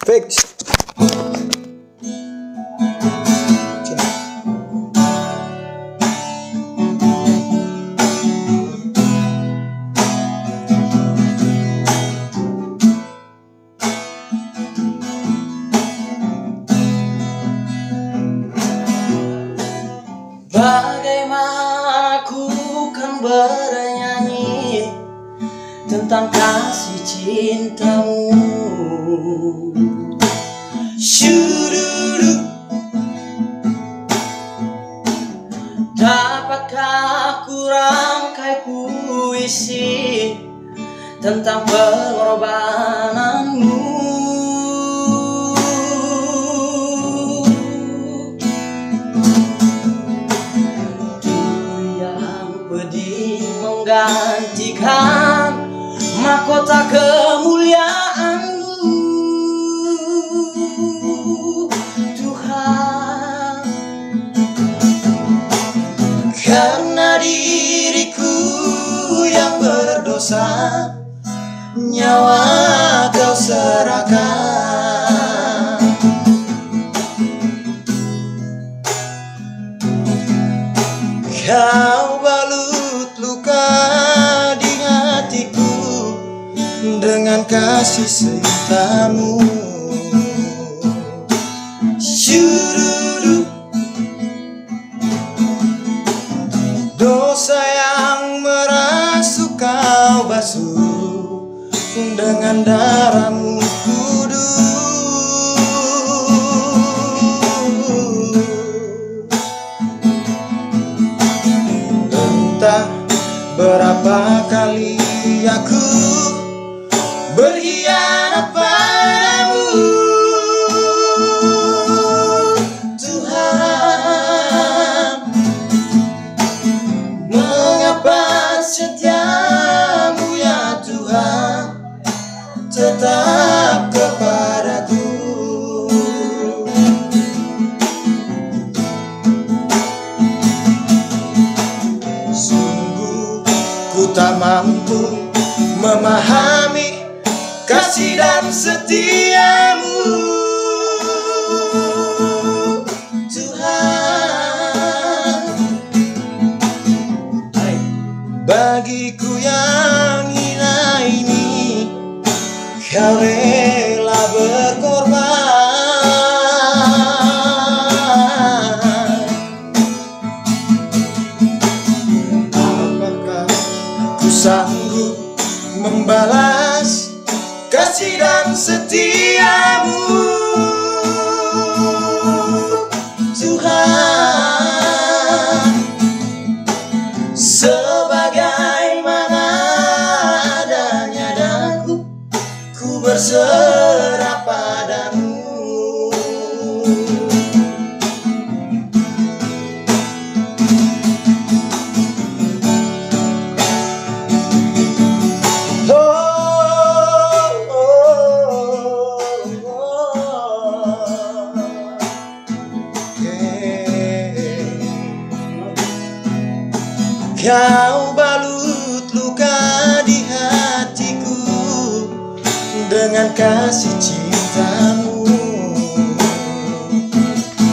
Fix. Bagaimana ku kan bernyanyi tentang kasih cintamu. Syududu, dapatkah ku rangkai puisi tentang pengorbananmu? Menggantikan mahkota kemuliaan-Mu, Tuhan. Karena diriku yang berdosa, nyawa Kau serahkan. Kau balut luka di hatiku dengan kasih seitamu. Syududu, dosa yang merasuk Kau basuh dengan darah-Mu kudus. Entah berapa kali aku berkhianat padamu, Tuhan. Mengapa setiamu ya Tuhan tetap kepadaku? Sungguh ku tak mampu memahami kasih dan setiamu, Tuhan. Bagiku yang hina ini Kau rela berkorban. Apakah ku sanggup membalas kasih dan setiamu, Tuhan. Sebagaimana adanya daku, ku berserah padamu. Kau balut luka di hatiku dengan kasih cintamu.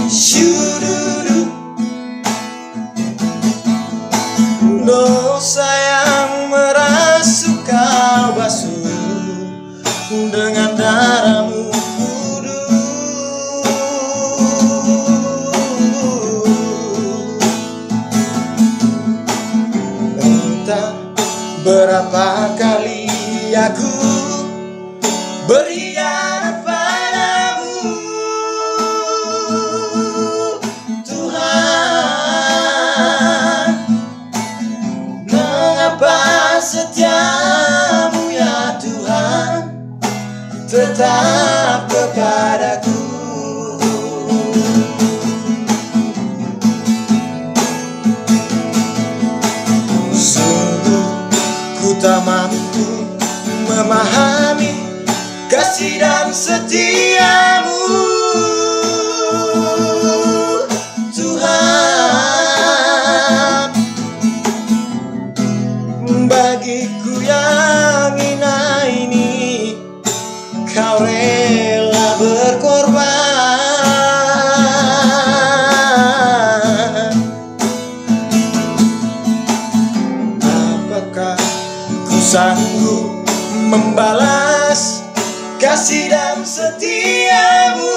Syududu, dosa yang merasuk Kau basuh dengan darah-Mu kudus. Entah berapa kali aku berkhianat padamu, Tuhan. Mengapa setiamu ya Tuhan tetap kepadaku? Sungguh ku tak mampu memahami kasih dan setiamu, Tuhan. Bagiku yang hina ini Kau rela dan setiamu.